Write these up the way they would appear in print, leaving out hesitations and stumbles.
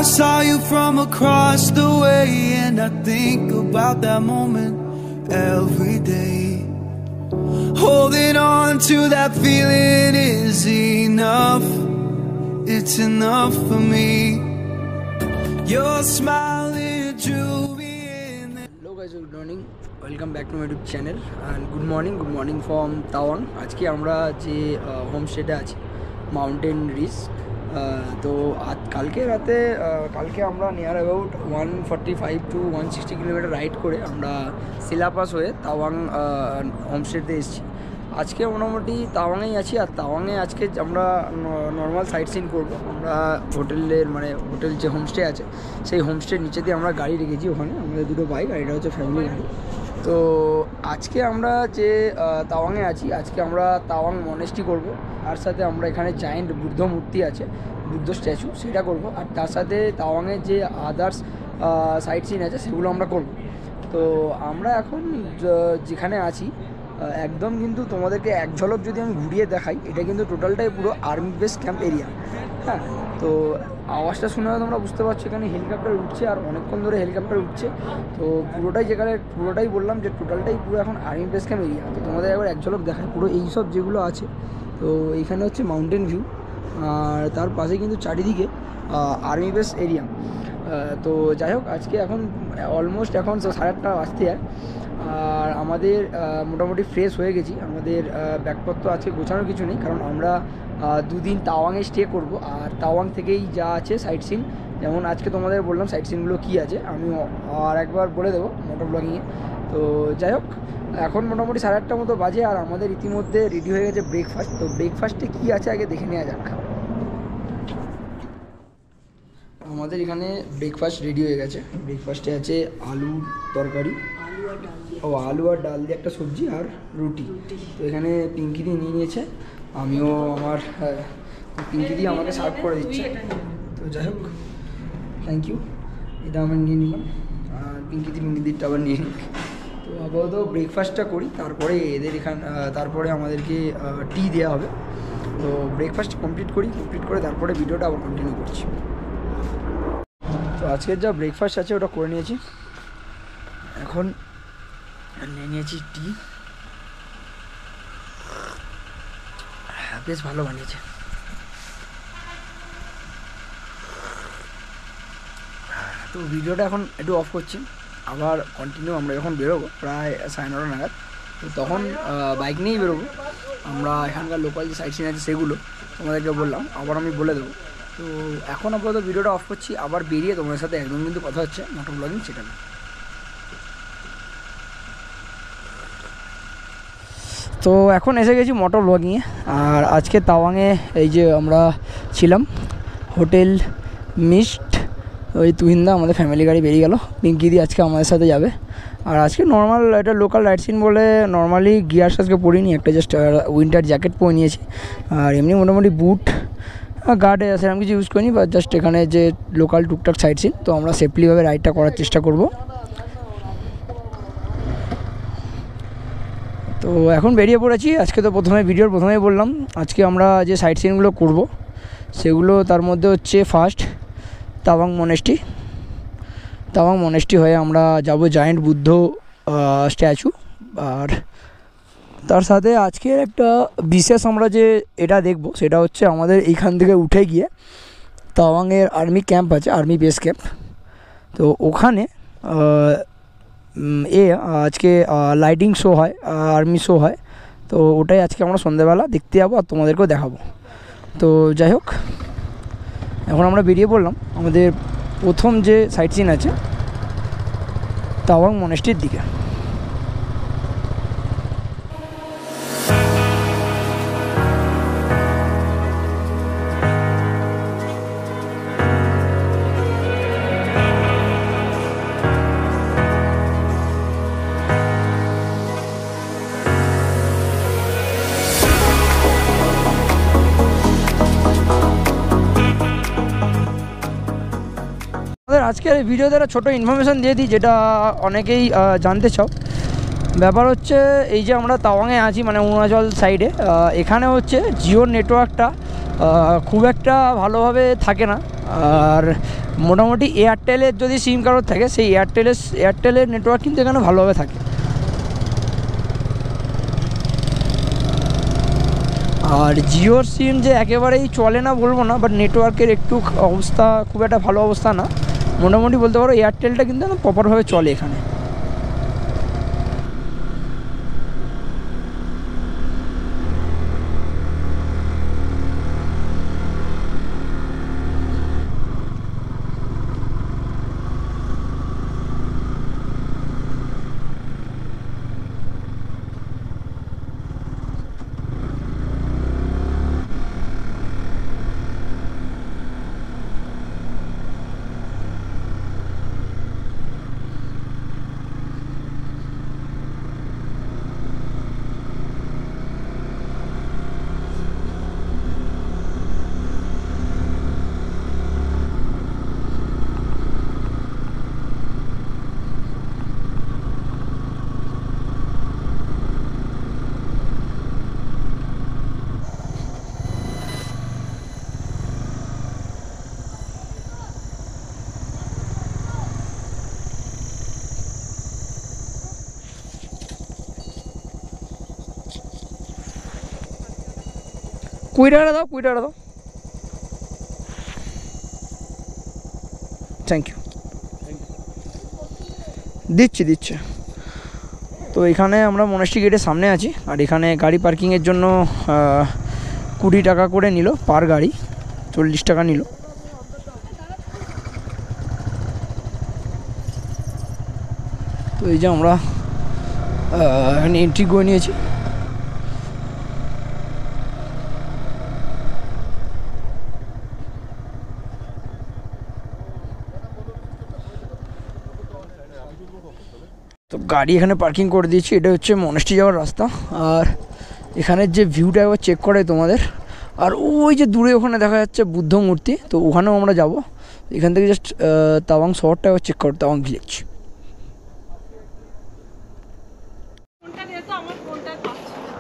saw you from across the way, and I think about that moment every day. Holding on to that feeling is enough. It's enough for me. Your smile, it drew me in. Hello guys, good morning. Welcome back to my YouTube channel and good morning from Tawang. আজকে আমরা যে হোমস্টেতে আছি mountain rich, তো কালকে রাতে কালকে আমরা near about 145 to 160 kilometre ride করে আমরা সিলাপাস হয়ে তাওয়াং হোমস্টেতে এসেছি। আজকে মোটামুটি তাওয়াংয়েই আছি, আর তাওয়াংয়ে আজকে আমরা নর্মাল সাইট সিন করবো। আমরা হোটেল যে হোমস্টে আছে সেই হোমস্টের নিচে দিয়ে আমরা গাড়ি রেখেছি, ওখানে আমাদের দুটো বাইক, আর এটা হচ্ছে ফ্যামিলি গাড়ি। তো আজকে আমরা যে তাওয়াংয়ে আছি, আজকে আমরা তাওয়াং মনেস্ট্রি করব, তার সাথে আমরা এখানে জায়েন্ট বুদ্ধ মূর্তি আছে, বুদ্ধ স্ট্যাচু, সেটা করব, আর তার সাথে তাওয়াংয়ের যে আদার্স সাইট সিন আছে সেগুলো আমরা করব। তো আমরা এখন যেখানে আছি একদম কিন্তু তোমাদেরকে এক ঝলক যদি আমি ঘুরিয়ে দেখাই, এটা কিন্তু টোটালটাই পুরো আর্মি বেস ক্যাম্প এরিয়া। হ্যাঁ, তো আওয়াজটা শুনে তোমরা বুঝতে পারছো এখানে হেলিকপ্টার উঠছে, আর অনেকক্ষণ ধরে হেলিকপ্টার উঠছে। তো পুরোটাই বললাম যে টোটালটাই পুরো এখন আর্মি বেস ক্যাম্প এরিয়া। তো তোমাদের একবার এক ঝলক দেখায় পুরো এইসব যেগুলো আছে। তো এইখানে হচ্ছে মাউন্টেন ভিউ, আর তার পাশে কিন্তু চারিদিকে আর্মি বেস এরিয়া। তো যাই হোক, আজকে এখন অলমোস্ট এখন 8:30 বাজতে যায়, আর আমাদের মোটামুটি ফ্রেশ হয়ে গেছি। আমাদের ব্যাগপত্র আজকে গোছানোর কিছু নেই, কারণ আমরা 2 দিন তাওয়াংয়ে স্টে করব, আর তাওয়াং থেকেই যা আছে সাইট সিন, যেমন আজকে তোমাদের বললাম সাইট সিনগুলো কী আছে আমি আর একবার বলে দেবো মোটর ব্লগিংয়ে। তো যাই হোক, এখন মোটামুটি 8:30 মতো বাজে, আর আমাদের ইতিমধ্যে রেডি হয়ে গেছে ব্রেকফাস্ট। তো ব্রেকফাস্টে কী আছে আগে দেখে নেওয়া যাক। আমাদের এখানে ব্রেকফাস্ট রেডি হয়ে গেছে। ব্রেকফাস্টে আছে আলুর তরকারি, আলু আর ডাল দিয়ে একটা সবজি, আর রুটি। তো এখানে পিঙ্কি দিয়ে নিয়ে নিয়েছে, আমিও আমার পিঙ্কি দিয়ে আমাকে সার্ভ করে দিচ্ছে। তো যাই হোক, থ্যাংক ইউ, এটা আমি নিয়ে নিলাম, আর পিঙ্কি দিরটা আবার নিয়ে নিই। তো আপাতত ব্রেকফাস্টটা করি, তারপরে তারপরে আমাদেরকে টি দেওয়া হবে। তো ব্রেকফাস্ট কমপ্লিট করে তারপরে ভিডিওটা আবার কন্টিনিউ করছি। তো আজকের যা ব্রেকফাস্ট আছে ওটা করে নিয়েছি, এখন নিয়ে নিয়েছি টি, বেশ ভালো বানিয়েছে। তো ভিডিওটা এখন একটু অফ করছি, আবার কন্টিনিউ আমরা যখন বেরোবো প্রায় 9:30 নাগাদ, তো তখন বাইক নিয়েই বেরোবো। আমরা এখানকার লোকাল যে সাইট সিন আছে সেগুলো তোমাদেরকে বললাম, আবার আমি বলে দেবো। তো এখন আপাতত ভিডিওটা অফ করছি, আবার বেরিয়ে তোমাদের সাথে একদম কিন্তু কথা হচ্ছে মোটর ব্লগিং চ্যানেলে। তো এখন এসে গেছি মোটর ব্লগিংয়ে, আর আজকে তাওয়াংয়ে এই যে আমরা ছিলাম হোটেল মিস্ট, ওই তুহিনদা আমাদের ফ্যামিলি গাড়ি বেরিয়ে গেল, পিঙ্কি দি আজকে আমাদের সাথে যাবে। আর আজকে নর্মাল এটা লোকাল রাইড সিন বলে নর্মালি গিয়ার্স আজকে পরিনি, একটা জাস্ট উইন্টার জ্যাকেট পরে নিয়েছি, আর এমনি মোটামুটি বুট গার্ডে সেরকম কিছু ইউজ করিনি, বা জাস্ট এখানে যে লোকাল টুকটাক সাইড সিন। তো আমরা সেফলিভাবে রাইডটা করার চেষ্টা করব। তো এখন বেরিয়ে পড়েছি। আজকে তো ভিডিওর প্রথমেই বললাম আজকে আমরা যে সাইট সিনগুলো করব সেগুলো, তার মধ্যে হচ্ছে ফার্স্ট তাওয়াং মনেস্ট্রি হয়ে আমরা যাব জায়েন্ট বুদ্ধ স্ট্যাচু, আর তার সাথে আজকের একটা বিশেষ আমরা যে এটা দেখব সেটা হচ্ছে আমাদের এইখান থেকে উঠে গিয়ে তাওয়াংয়ের আর্মি ক্যাম্প আছে, আর্মি বেস ক্যাম্প। তো ওখানে আজকে লাইটিং শো হয়, আর্মি শো হয়। তো ওটাই আজকে আমরা সন্ধ্যেবেলা দেখতে যাবো, আর তোমাদেরকেও দেখাবো। তো যাই হোক, এখন আমরা বেরিয়ে পড়লাম আমাদের প্রথম যে সাইট সিন আছে তাওয়াং মনেস্ট্রির দিকে। আজকের এই ভিডিওতে একটা ছোটো ইনফরমেশান দিয়ে দিই, যেটা অনেকেই জানতে চাও। ব্যাপার হচ্ছে এই যে আমরা তাওয়াংয়ে আছি, মানে অরুণাচল সাইডে, এখানে হচ্ছে জিও নেটওয়ার্কটা খুব একটা ভালোভাবে থাকে না, আর মোটামুটি এয়ারটেলের যদি সিম কার্ড থাকে সেই এয়ারটেলের নেটওয়ার্ক কিন্তু এখানে ভালোভাবে থাকে। আর জিওর সিম যে একেবারেই চলে না বলবো না, বাট নেটওয়ার্কের একটু অবস্থা খুব একটা ভালো অবস্থা না, মোটামুটি বলতে পারো এয়ারটেলটা কিন্তু প্রপারভাবে চলে এখানে। কুড়ি টাকা দাও, থ্যাংক ইউ, দিচ্ছি। তো এখানে আমরা মনেস্ট্রি গেটের সামনে আছি, আর এখানে গাড়ি পার্কিংয়ের জন্য 20 টাকা করে নিল পার গাড়ি, 40 টাকা নিল। তো এই যে আমরা এখানে এন্ট্রি করে নিয়েছি। তো গাড়ি এখানে পার্কিং করে দিয়েছি, এটা হচ্ছে মনেস্ট্রি যাওয়ার রাস্তা। আর এখানের যে ভিউটা একবার চেক করে তোমাদের, আর ওই যে দূরে ওখানে দেখা যাচ্ছে বুদ্ধ মূর্তি, তো ওখানেও আমরা যাব। এখান থেকে জাস্ট তাওয়াং শহরটা একবার চেক করো, তাওয়াং ভিলেজ।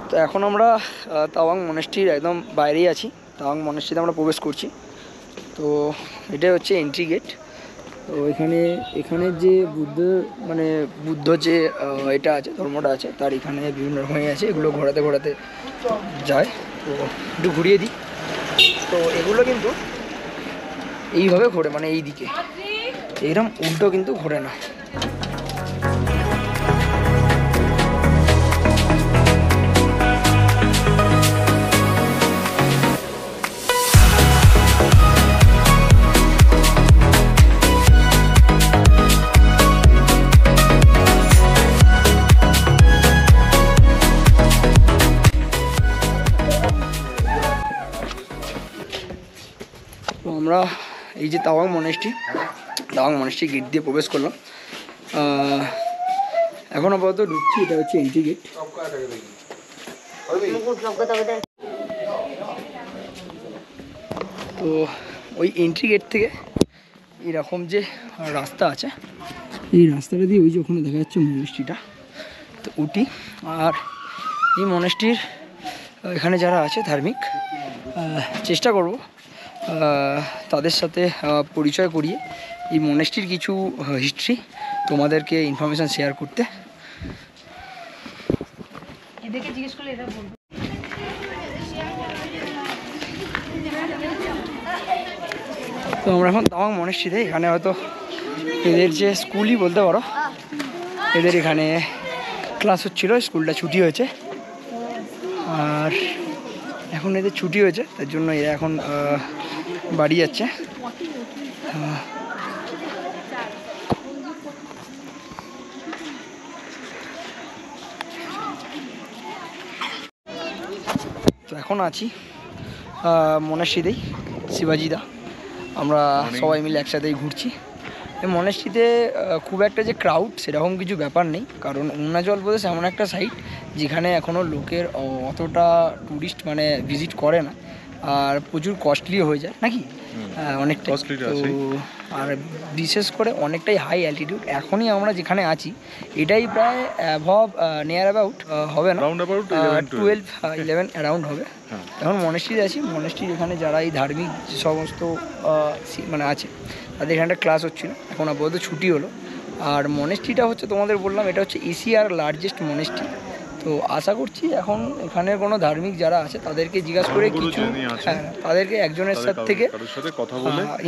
তো এখন আমরা তাওয়াং মনেস্ট্রির একদম বাইরেই আছি, তাওয়াং মনেস্ট্রিতে আমরা প্রবেশ করছি। তো এটাই হচ্ছে এন্ট্রি গেট। তো এখানে যে বুদ্ধ যে এটা আছে, ধর্মটা আছে, তার এখানে বিভিন্ন রকমের আছে, এগুলো ঘোরাতে যায়। তো একটু ঘুরিয়ে দিই। তো এগুলো কিন্তু এইভাবে ঘোরে, মানে এই দিকে, এইরকম উল্টো কিন্তু ঘোরে না। আমরা এই যে তাওয়াং মনেস্ট্রি গেট দিয়ে প্রবেশ করলাম। এখন আপাতত ঢুকছি, এটা হচ্ছে এন্ট্রি গেট। তো ওই এন্ট্রি গেট থেকে এরকম যে রাস্তা আছে, এই রাস্তাটা দিয়ে ওই যে ওখানে দেখা যাচ্ছে মনেস্ট্রিটা, তো উঠি। আর এই মনেস্ট্রির এখানে যারা আছে ধার্মিক, চেষ্টা করব তাদের সাথে পরিচয় করিয়ে এই মনেস্ট্রির কিছু হিস্ট্রি তোমাদেরকে ইনফরমেশান শেয়ার করতে। তো আমরা এখন তাওয়াং মনেস্ট্রিতে, এখানে হয়তো এদের যে স্কুলই বলতে পারো, এদের এখানে ক্লাস হচ্ছিলো, স্কুলটা ছুটি হয়েছে। আর এখন এদের ছুটি হয়েছে, তার জন্য এরা এখন বাড়ি যাচ্ছে। তো এখন আছি মনেস্ট্রিতেই, শিবাজিদা, আমরা সবাই মিলে একসাথেই ঘুরছি। এই মনেস্ট্রিতে খুব একটা যে ক্রাউড সেরকম কিছু ব্যাপার নেই, কারণ অরুণাচল প্রদেশ এমন একটা সাইট যেখানে এখনও লোকের অতটা ট্যুরিস্ট ভিজিট করে না, আর প্রচুর কস্টলিও হয়ে যায় নাকি, অনেকটা। তো আর বিশেষ করে অনেকটাই হাই অ্যালটিটিউড। এখনই আমরা যেখানে আছি এটাই প্রায় নিয়ার অ্যাবাউট হবে না, 12-11 অ্যারাউন্ড হবে। এখন মনেস্ট্রিতে আছি, মনেস্ট্রির এখানে যারা এই ধার্মিক যে সমস্ত আছে তাদের এখানে একটা ক্লাস হচ্ছিলো, এখন আপাতত ছুটি হলো। আর মনেস্ট্রিটা হচ্ছে তোমাদের বললাম এটা হচ্ছে এশিয়ার লার্জেস্ট মনেস্ট্রি। তো আশা করছি এখন এখানে কোনো ধার্মিক যারা আছে তাদেরকে জিজ্ঞাসা করে কিছু, হ্যাঁ তাদেরকে একজনের সাথে থেকে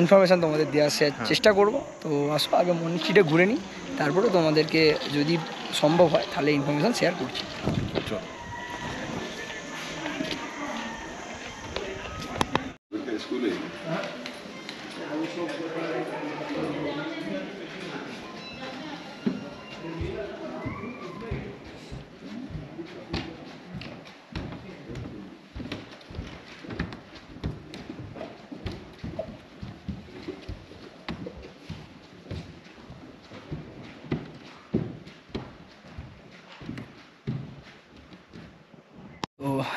ইনফরমেশান তোমাদের দেওয়ার চেষ্টা করব। তো আসো আগে মনেস্ট্রিটা ঘুরে নিই, তারপরে তোমাদেরকে যদি সম্ভব হয় তাহলে ইনফরমেশান শেয়ার করছি। তো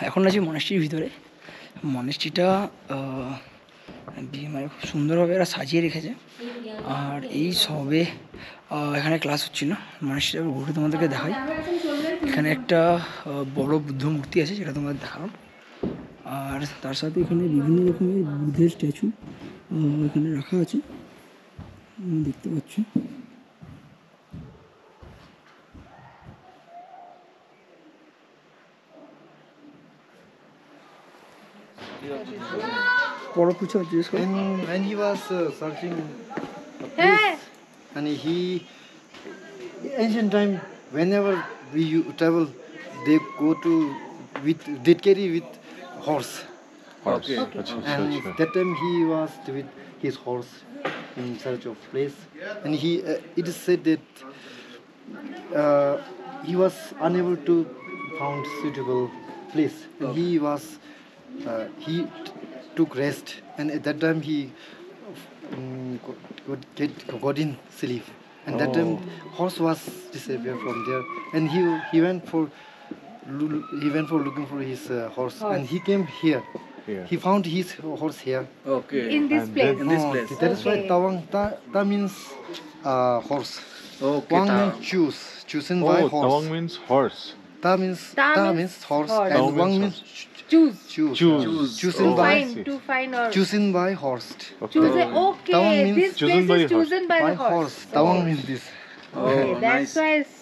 এখন আছি মনেস্ট্রির ভিতরে। মনেস্ট্রিটা মানে খুব সুন্দরভাবে এরা সাজিয়ে রেখেছে। আর এই সবে এখানে ক্লাস হচ্ছিলো। মনেস্ট্রিটা ঘুরে তোমাদেরকে দেখাই। এখানে একটা বড় বুদ্ধ মূর্তি আছে যেটা তোমাদের দেখালাম। আর তার সাথে এখানে বিভিন্ন রকমের বুদ্ধের স্ট্যাচু এখানে রাখা আছে, দেখতে পাচ্ছ। When he was searching a place, and he ancient time whenever we travel, they go to they carry with horse. Okay. And that time he was with his horse in search of place, and he it is said that he was unable to found suitable place, and he took rest, and at that time he got in sleep, and that time horse was disappeared from there, and he went for looking for his horse, and he came here. He found his horse here. Okay. In this place. In this place. That is why Tawang ta means horse. Okay. Wang means chosen by horse. Tawang means horse. Ta means horse, horse. and Tawang Wang means means Choose. chosen Oh, by I see. To find or chosen by horse. choose. Okay. Tawang Okay, means this chosen place by is horse. chosen by the horse. Tawang means this. Okay, Oh, that's nice. why it's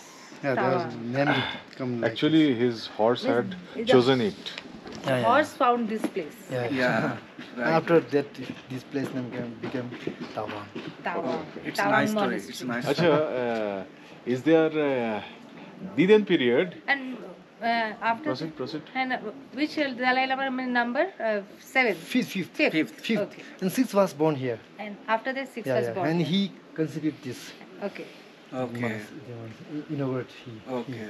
Yeah, that was Tawang. named come like Actually, his horse had Is chosen it. this. Horse found this place. Yeah. After that, this place name became Tawang. Tawang. It's Tawang nice story. Monastery. It's nice. Acha, is there Diden period? And after Proceed. and which Dalai Lama number? 7. Fifth. Okay. And sixth was born here. And after that 6 Yeah, was yeah. born. And he conceived this. Okay. Okay. Inaugurate he. Okay.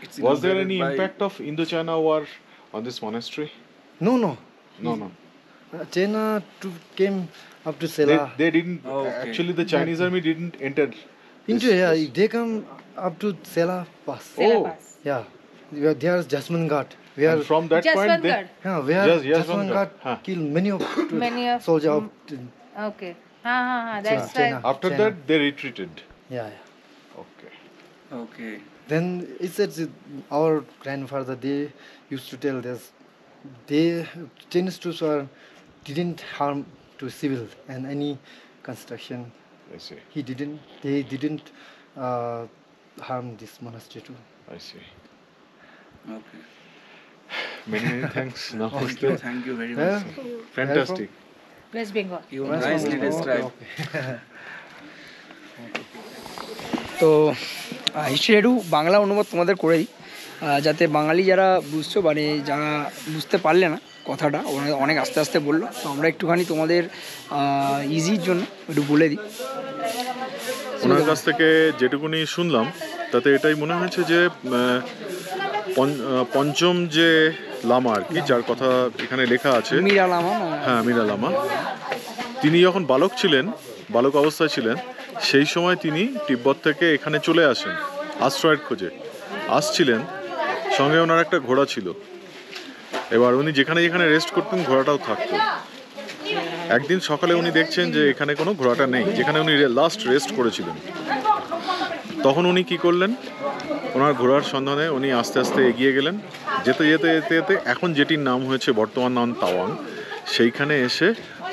It's Was there inaugurated any by- impact of Indochina War on this monastery? No. No. China came up to Sela. They didn't. Okay. Actually, the Chinese army didn't enter. Into this yeah, place. they come up to Sela Pass. Sela Oh. Pass. Yeah, there's Jasmine Ghat. Where And from that point, they, Jaswantgarh. yeah, where Yes, Jasmine Ghat. Ghat killed many of Many of- soldier of Okay. That's China. why. after China. that they retreated. yeah. Okay. Okay. Then it said that our grandfather they used to tell this. They Chinese troops didn't harm to civil and any construction. I see. They didn't harm this monastery too. I see. Okay. Many thanks. Namaste. Thank you very Yeah. much. Fantastic. West Bengal. You nicely described. তো history একটু বাংলা অনুবাদ তোমাদের করে দিই, যাতে বাঙালি যারা বুঝছো মানে যারা বুঝতে পারলে না কথাটা, ওরা অনেক আস্তে আস্তে বললো, তো আমরা একটুখানি তোমাদের ইজির জন্য একটু বলে দিই। ওনার কাছ থেকে যেটুকুনি শুনলাম তাতে এটাই মনে হয়েছে যে পঞ্চম যে লামা আর কি, যার কথা এখানে লেখা আছে, মীরা লামা। হ্যাঁ মীরা লামা, তিনি যখন বালক অবস্থায় ছিলেন সেই সময় তিনি তিব্বত থেকে এখানে চলে আসেন আশ্রয়ের খোঁজে। আসছিলেন, সঙ্গে ওনার একটা ঘোড়া ছিল। এবার উনি যেখানে যেখানে রেস্ট করতেন ঘোড়াটাও থাকতো। একদিন সকালে উনি দেখছেন যে এখানে কোনো ঘোড়াটা নেই, যেখানে উনি লাস্ট রেস্ট করেছিলেন। তখন উনি কি করলেন, ওনার ঘোড়ার সন্ধানে উনি আস্তে আস্তে এগিয়ে গেলেন। যেতে যেতে যেতে যেতে এখন যেটির নাম হয়েছে বর্তমান নাম তাওয়াং, সেইখানে এসে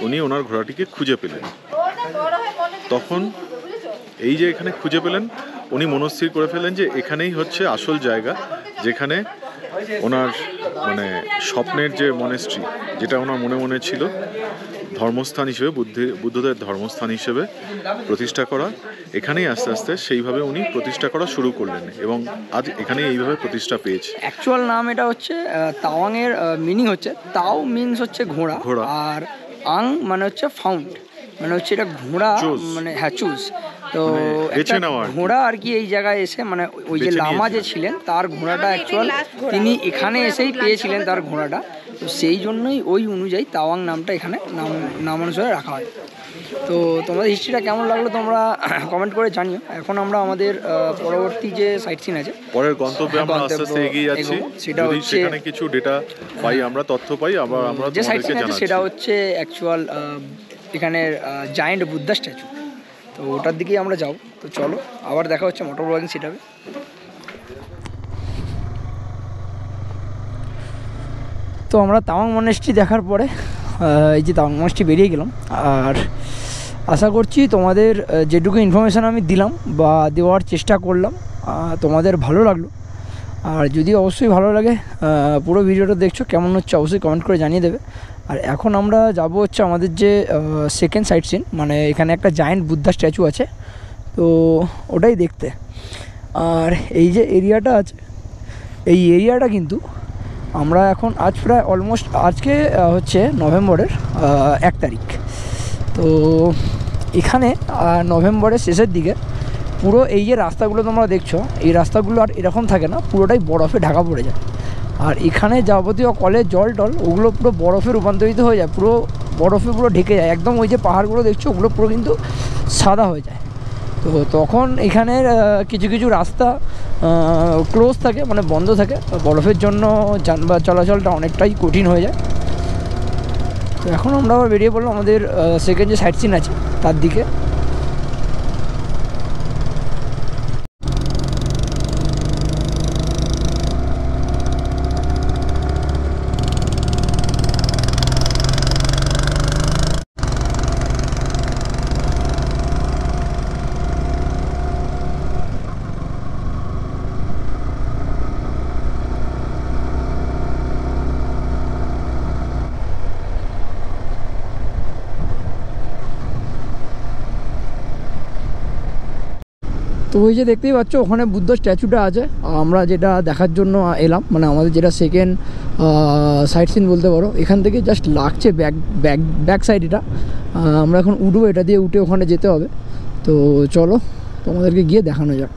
উনি ওনার ঘোড়াটিকে খুঁজে পেলেন। তখন এই যে এখানে খুঁজে পেলেন, উনি মনস্থির করে ফেলেন যে এখানেই হচ্ছে আসল জায়গা, যেখানে ওনার মানে স্বপ্নের যে মনেস্ট্রি, যেটা ওনার মনে মনে ছিল ধর্মস্থান হিসেবে, বুদ্ধদের ধর্মস্থান হিসেবে প্রতিষ্ঠা করা, এখানেই আস্তে আস্তে সেইভাবে উনি প্রতিষ্ঠা করা শুরু করলেন এবং আজ এখানেই এইভাবে প্রতিষ্ঠা পেয়েছে। অ্যাকচুয়াল নাম এটা হচ্ছে তাওয়াংয়ের মিনিং হচ্ছে, তাও মিনস হচ্ছে ঘোড়া, আর আং মানে হচ্ছে ফাউন্ড, মানে হচ্ছে এটা ঘোড়া, মানে হ্যাঁ চুজ। তো ঘোড়া আর কি এই জায়গায় এসে, মানে ওই যে লামা যে ছিলেন তার ঘোড়াটা অ্যাকচুয়াল তিনি এখানে এসেই পেয়েছিলেন তার ঘোড়াটা, তো সেই জন্যই ওই অনুযায়ী তাওয়াং নামটা এখানে নাম অনুসারে রাখা হয়। তো তোমাদের হিস্ট্রিটা কেমন লাগলো তোমরা কমেন্ট করে জানিও। এখন আমরা আমাদের পরবর্তী যে সাইট সিন আছে, পরের গন্তব্যে আমরা আস্তে আস্তে এগিয়ে যাচ্ছি। সেটা হচ্ছে সেখানে কিছু ডেটা পাই, আমরা তথ্য পাই, আবার আমরা যে সাইট সিন আছে সেটা হচ্ছে অ্যাকচুয়াল এখানের জায়েন্ট বুদ্ধা স্ট্যাচু, তো ওটার দিকেই আমরা যাবো। তো চলো, আবার দেখা হচ্ছে মোটর ব্লগিং সেটাবে। তো আমরা তাওয়াং মনেস্ট্রি দেখার পরে এই যে তাওয়াং মনেস্ট্রি বেরিয়ে গেলাম, আর আশা করছি তোমাদের যেটুকু ইনফরমেশান আমি দিলাম বা দেওয়ার চেষ্টা করলাম তোমাদের ভালো লাগলো। আর যদি অবশ্যই ভালো লাগে, পুরো ভিডিওটা দেখছো কেমন হচ্ছে অবশ্যই কমেন্ট করে জানিয়ে দেবে। আর এখন আমরা যাব হচ্ছে আমাদের যে সেকেন্ড সাইট সিন, মানে এখানে একটা জায়েন্ট বুদ্ধা স্ট্যাচু আছে, তো ওটাই দেখতে। আর এই যে এরিয়াটা আছে, এই এরিয়াটা কিন্তু আমরা এখন আজ প্রায় অলমোস্ট আজকে হচ্ছে নভেম্বরের 1 তারিখ, তো এখানে নভেম্বরের শেষের দিকে পুরো এই যে রাস্তাগুলো তোমরা দেখছো, এই রাস্তাগুলো আর এরকম থাকে না, পুরোটাই বরফে ঢাকা পড়ে যায়। আর এখানে যাবতীয় কলের জল টল ওগুলো পুরো বরফে রূপান্তরিত হয়ে যায়, পুরো বরফে পুরো ঢেকে যায় একদম। ওই যে পাহাড়গুলো দেখছো ওগুলো পুরো কিন্তু সাদা হয়ে যায়। তো তখন এখানের কিছু কিছু রাস্তা ক্লোজ থাকে, মানে বন্ধ থাকে, বরফের জন্য যানবাহন চলাচলটা অনেকটাই কঠিন হয়ে যায়। তো এখন আমরা আবার বেরিয়ে পড়লাম আমাদের সেকেন্ড যে সাইট সিন আছে তার দিকে। তো ওই যে দেখতেই পাচ্ছ ওখানে বুদ্ধ স্ট্যাচুটা আছে, আমরা যেটা দেখার জন্য এলাম, মানে আমাদের যেটা সেকেন্ড সাইট সিন বলতে পারো। এখান থেকে জাস্ট লাগছে ব্যাক সাইড, এটা আমরা এখন উঠবো, এটা দিয়ে উঠে ওখানে যেতে হবে। তো চলো তোমাদেরকে গিয়ে দেখানো যাক।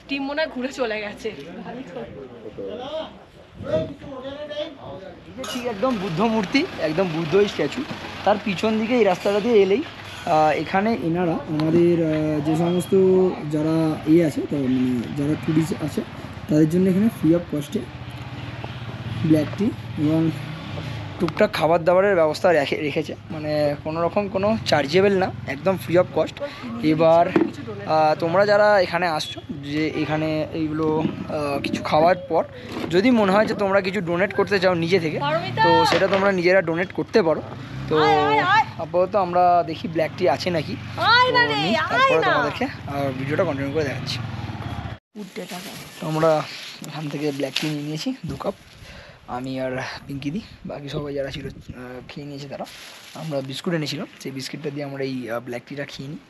টিম মনে হয় ঘুরে চলে গেছে। ঠিক একদম বুদ্ধ মূর্তি, একদম বুদ্ধই স্ট্যাচু, তার পিছন দিকে এই রাস্তাটা দিয়ে এলেই এখানে এনারা আমাদের যে সমস্ত যারা আছে, তো মানে যারা টুরিস্ট আছে তাদের জন্য এখানে ফ্রি অফ কস্টে ব্ল্যাক টি এবং টুকটাক খাবার দাবারের ব্যবস্থা রেখেছে, মানে কোনো রকম কোনো চার্জেবল না, একদম ফ্রি অফ কস্ট। এবার তোমরা যারা এখানে আসছো, যে এখানে এইগুলো কিছু খাওয়ার পর যদি মনে হয় যে তোমরা কিছু ডোনেট করতে চাও নিজে থেকে, তো সেটা তোমরা নিজেরা ডোনেট করতে পারো। তো আপাতত আমরা দেখি ব্ল্যাক টি আছে নাকি, তারপরে তোমাদেরকে ভিডিওটা কন্টিনিউ করে দেখাচ্ছি। আমরা এখান থেকে ব্ল্যাক টি নিয়ে নিয়েছি 2 কাপ, আমি আর পিঙ্কিদি, বাকি সবাই যারা ছিল খেয়ে নিয়েছে তারা। আমরা বিস্কুট এনেছিলাম, সেই বিস্কিটটা দিয়ে আমরা এই ব্ল্যাক টিটা খেয়ে নিই।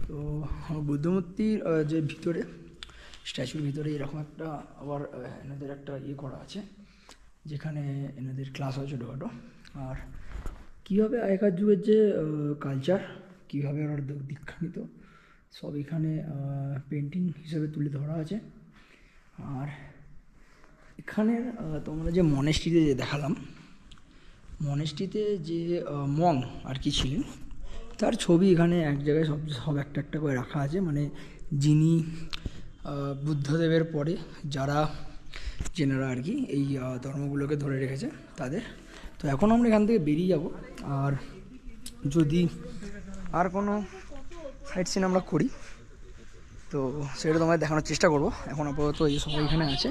তো বুদ্ধমূর্তির যে ভিতরে স্ট্যাচুর ভিতরে এরকম একটা আবার এনাদের একটা করা আছে, যেখানে এনাদের ক্লাস হয় ছোটোখাটো। আর কীভাবে আগেকার যুগের যে কালচার, কীভাবে ওরা দীক্ষা নিত সব এখানে পেন্টিং হিসেবে তুলে ধরা আছে। আর এখানের তোমরা যে মনেস্ট্রিতে যে দেখালাম, মনেস্ট্রিতে যে মং আর কি ছিলেন তার ছবি এখানে এক জায়গায় সব একটা একটা করে রাখা আছে, মানে যিনি বুদ্ধদেবের পরে যেনারা আর কি এই ধর্মগুলোকে ধরে রেখেছে তাদের। তো এখন আমরা এখান থেকে বেরিয়ে যাব, আর যদি আর কোনো সাইট সিন আমরা করি তো সেটা তোমাদের দেখানোর চেষ্টা করব। এখন আপাতত এই সবাই এখানে আছে,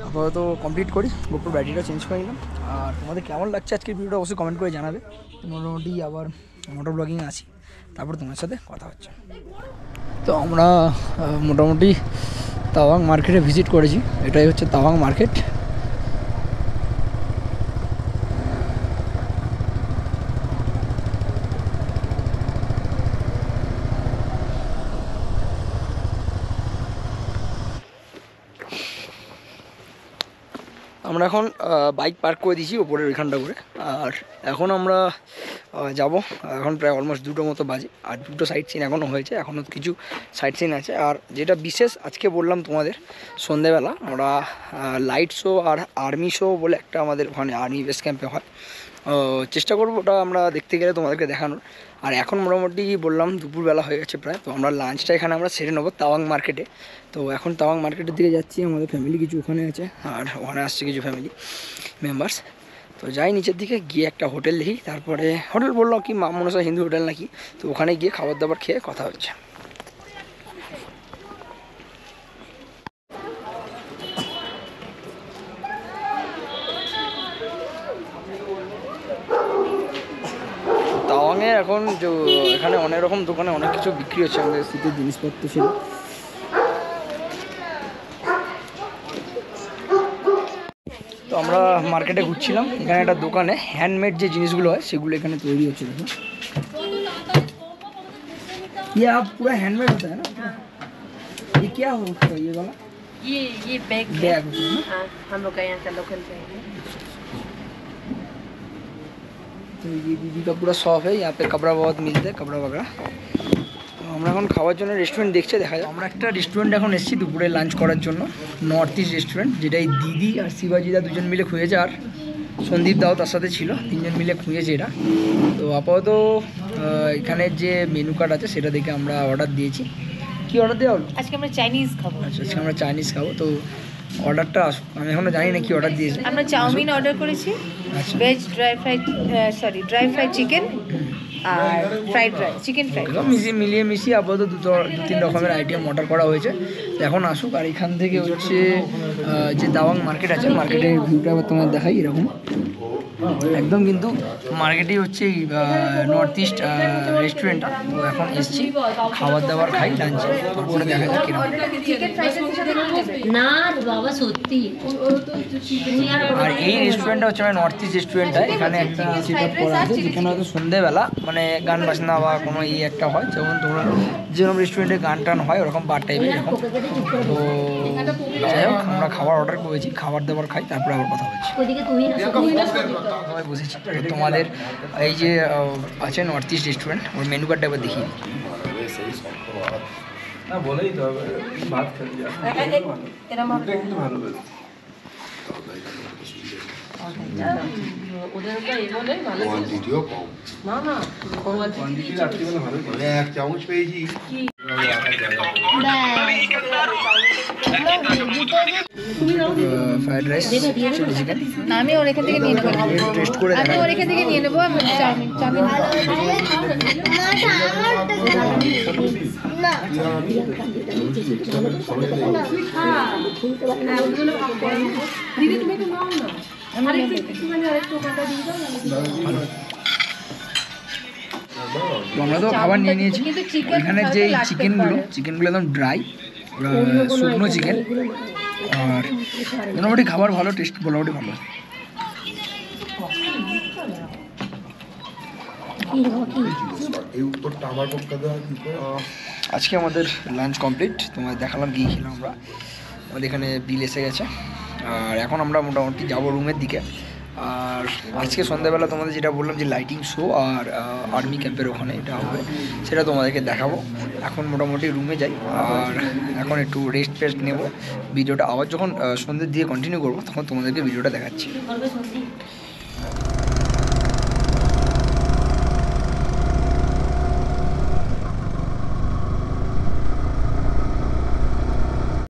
আপাতত কমপ্লিট করি। গোপুর ব্যাটারিটা চেঞ্জ করে নিলাম। আর তোমাদের কেমন লাগছে আজকের ভিডিওটা অবশ্যই কমেন্ট করে জানাবে। মোটামুটি আবার মোটর ব্লগিংয়ে আছি, তারপর তোমার সাথে কথা হচ্ছে। তো আমরা মোটামুটি তাওয়াং মার্কেটে ভিজিট করেছি। এটাই হচ্ছে তাওয়াং মার্কেট। আমরা এখন বাইক পার্ক করে দিয়েছি ওপরের ওইখানটা করে। আর এখন আমরা যাব, এখন প্রায় অলমোস্ট 2টো মতো বাজে। আর 2টো সাইট সিন এখনও হয়েছে, এখনও কিছু সাইট সিন আছে। আর যেটা বিশেষ আজকে বললাম তোমাদের, সন্ধেবেলা আমরা লাইট শো আর আর্মি শো বলে একটা আমাদের ওখানে আর্মি বেস ক্যাম্পে হয়, চেষ্টা করবো ওটা আমরা দেখতে গেলে তোমাদেরকে দেখানোর। আর এখন মোটামুটি বললাম দুপুরবেলা হয়ে গেছে প্রায়, তো আমরা লাঞ্চটা এখানে আমরা সেরে নেবো তাওয়াং মার্কেটে। তো এখন তাওয়াং মার্কেটের দিকে যাচ্ছি, আমাদের ফ্যামিলি কিছু ওখানে আছে আর ওখানে আসছে কিছু ফ্যামিলি মেম্বার্স। তো যাই নিচের দিকে গিয়ে একটা হোটেল দেখি, তারপরে হোটেল বললাম কি মা মনসা হিন্দু হোটেল নাকি, তো ওখানে গিয়ে খাবার দাবার খেয়ে কথা হচ্ছে। তাওয়াংয়ে এখন এখানে অনেক রকম দোকানে অনেক কিছু বিক্রি হচ্ছে, আমাদের শীতের জিনিসপত্র ছিল। তো আমরা মার্কেটে ঘুরছিলাম, এখানে একটা দোকানে হ্যান্ডমেড যে জিনিসগুলো হয় সেগুলো এখানে তৈরি হচ্ছে। দেখুন ये आप पूरा हैंडमेड होता है ना? ये क्या होता है ये वाला? ये बैग बैग हाँ, हम लोग का यहाँ का लोकल बैग है। तो ये दीदी का पूरा शॉप है, यहाँ पे कपड़ा बहुत मिलता है, कपड़ा वगैरह। তো আমরা এখন খাওয়ার জন্য রেস্টুরেন্ট দেখছে, দেখা যায়। আমরা একটা রেস্টুরেন্ট এখন এসেছি দুপুরে লাঞ্চ করার জন্য, নর্থ ইস্ট রেস্টুরেন্ট, যেটা এই দিদি আর শিবাজিদা দুজন মিলে খুঁজেছে, আর সন্দীপ দাও তার সাথে ছিল, 3জন মিলে খুঁজেছে এটা। তো আপাতত এখানের যে মেনু কার্ড আছে সেটা দেখে আমরা অর্ডার দিয়েছি। কি অর্ডার দেওয়া হলো? আজকে আমরা চাইনিজ খাবো। আচ্ছা, আজকে আমরা চাইনিজ খাবো। তো অর্ডারটা আসুক, আমি এখনও জানি না কি অর্ডার দিয়েছি। আমরা চাউমিন অর্ডার করেছি, আচ্ছা। ভেজ ড্রাই ফ্রাই চিকেন আর ফ্রাইড রাইস, চিকেন ফ্রাইড মিলিয়ে মিশিয়ে আপাতত 2-3 রকমের আইটেম অর্ডার করা হয়েছে। তো এখন আসুক। আর এখান থেকে হচ্ছে যে তাওয়াং মার্কেট আছে, মার্কেটের ভিউটা আবার তোমার দেখাই এরকম একদম, কিন্তু মার্কেটেই হচ্ছে এই নর্থ ইস্ট রেস্টুরেন্টটা। তো এখন এসছি, খাবার দাবার খাই লাঞ্চে, তারপরে দেখা যাক কিরকম। না বাবা সত্যি। আর এই রেস্টুরেন্টটা হচ্ছে মানে নর্থ ইস্ট রেস্টুরেন্টটা, এখানে একটা সেট আপ করা আছে যেখানে হয়তো সন্ধ্যেবেলা মানে গান বাজনা বা কোনো একটা হয়, যেমন তোমরা যেরকম রেস্টুরেন্টে গান টান হয় ওরকম বার টাইপের এরকম। তো যাই হোক, আমরা খাবার অর্ডার করেছি, খাবার দাবার খাই, তারপরে আবার কথা বলছি। সবাই বসেছি। তো তোমাদের এই যে আছে নর্থ ইস্ট রেস্টুরেন্ট, ওর মেনু কার্ডটা এবার দেখিয়ে দিই। না বলেই তো হবে, ভাত খেতে এক চামচ পেয়েছি। Fried rice, chilli chicken. আমি ওর এখান থেকে নিয়ে নেবো, টেস্ট করে আমি ওর এখান থেকে নিয়ে নেবো। চাউমিন দিদি তুমি একটু নাও না, আমরা তো খাবার নিয়ে নিয়েছি। এখানে যে চিকেনগুলো একদম ড্রাই, শুকনো চিকেন। আর মোটামুটি খাবার ভালো, টেস্ট মোটামুটি ভালো। আজকে আমাদের লাঞ্চ কমপ্লিট, তোমাদের দেখালাম কী খেলাম আমরা। আমাদের এখানে বিল এসে গেছে, আর এখন আমরা মোটামুটি যাবো রুমের দিকে। আর আজকে সন্ধ্যাবেলা তোমাদের যেটা বললাম যে লাইটিং শো আর আর্মি ক্যাম্পের ওখানে এটা হবে, সেটা তোমাদেরকে দেখাবো। এখন মোটামুটি রুমে যাই আর এখন একটু রেস্ট নেব। ভিডিওটা আবার যখন সন্ধ্যের দিয়ে কন্টিনিউ করবো তখন তোমাদেরকে ভিডিওটা দেখাচ্ছি।